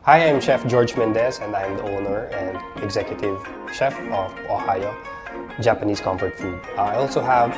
Hi, I'm Chef George Mendez, and I'm the owner and executive chef of Ohio Japanese Comfort Food. I also have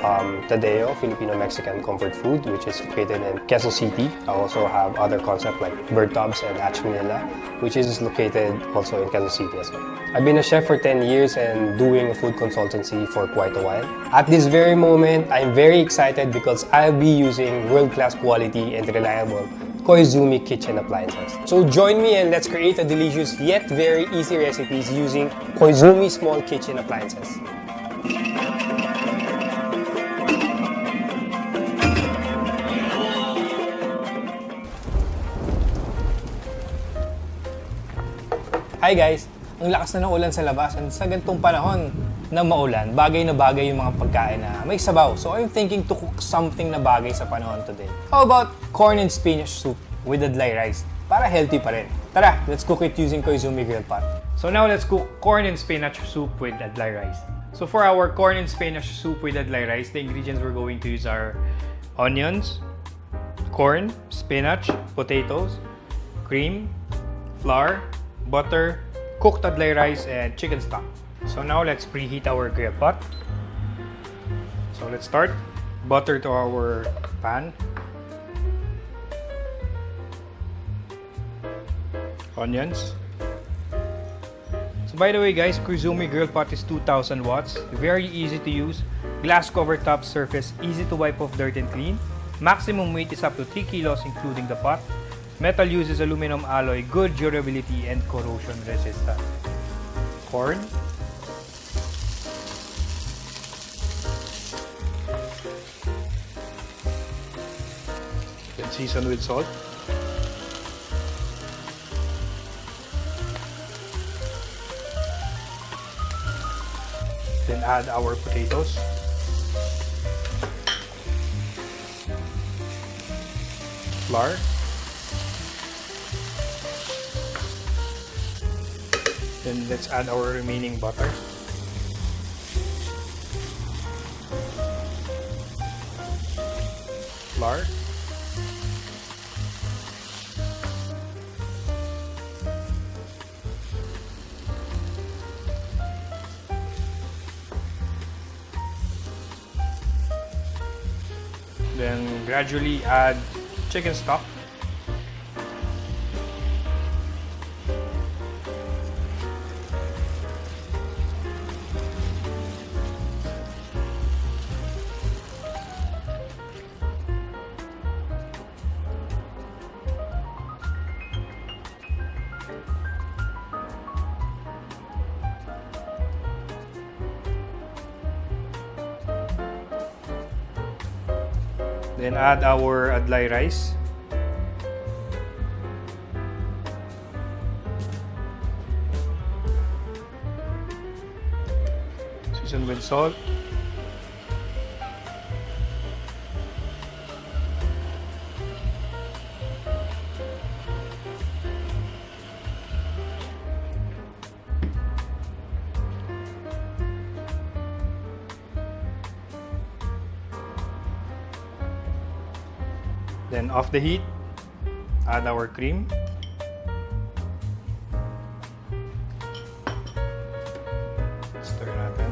Tadeo Filipino-Mexican Comfort Food, which is located in Quezon City. I also have other concepts like Bird Tubs and Hatch Manila, which is located also in Quezon City as well. I've been a chef for 10 years and doing a food consultancy for quite a while. At this very moment, I'm very excited because I'll be using world-class quality and reliable Koizumi kitchen appliances. So join me and let's create a delicious yet very easy recipes using Koizumi small kitchen appliances. Hi guys! Ang lakas na ng ulan sa labas and sa ganitong panahon na maulan, bagay na bagay yung mga pagkain na may sabaw. So I'm thinking to cook something na bagay sa panahon today. How about corn and spinach soup with Adlai rice? Para healthy pa rin. Tara, let's cook it using Koizumi grill pot. So now let's cook corn and spinach soup with Adlai rice. So for our corn and spinach soup with Adlai rice, the ingredients we're going to use are onions, corn, spinach, potatoes, cream, flour, butter, cooked Adlai rice, and chicken stock. So now let's preheat our grill pot. So let's start. Butter to our pan. Onions. So by the way guys, Koizumi grill pot is 2000 watts. Very easy to use. Glass cover top surface, easy to wipe off dirt and clean. Maximum weight is up to 3 kilos including the pot. Metal uses aluminum alloy, good durability and corrosion resistant. Corn. Then season with salt. Then add our potatoes. Flour. Then let's add our remaining butter. Flour. Then gradually add chicken stock. Then add our Adlai rice. Season with salt. Then off the heat, add our cream. Stir natin.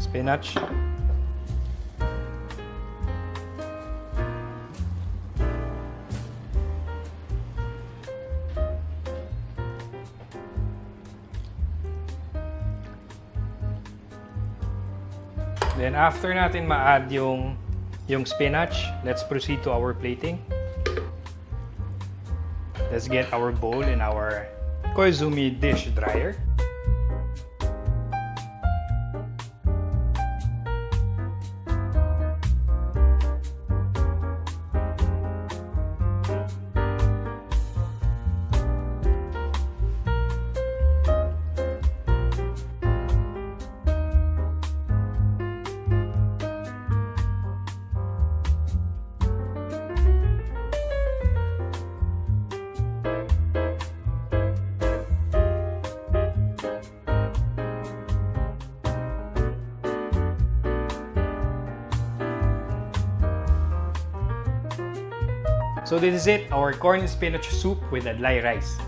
Spinach. Then after natin ma-add yung spinach, let's proceed to our plating. Let's get our bowl and our Koizumi dish dryer. So this is it, our corn and spinach soup with Adlai rice.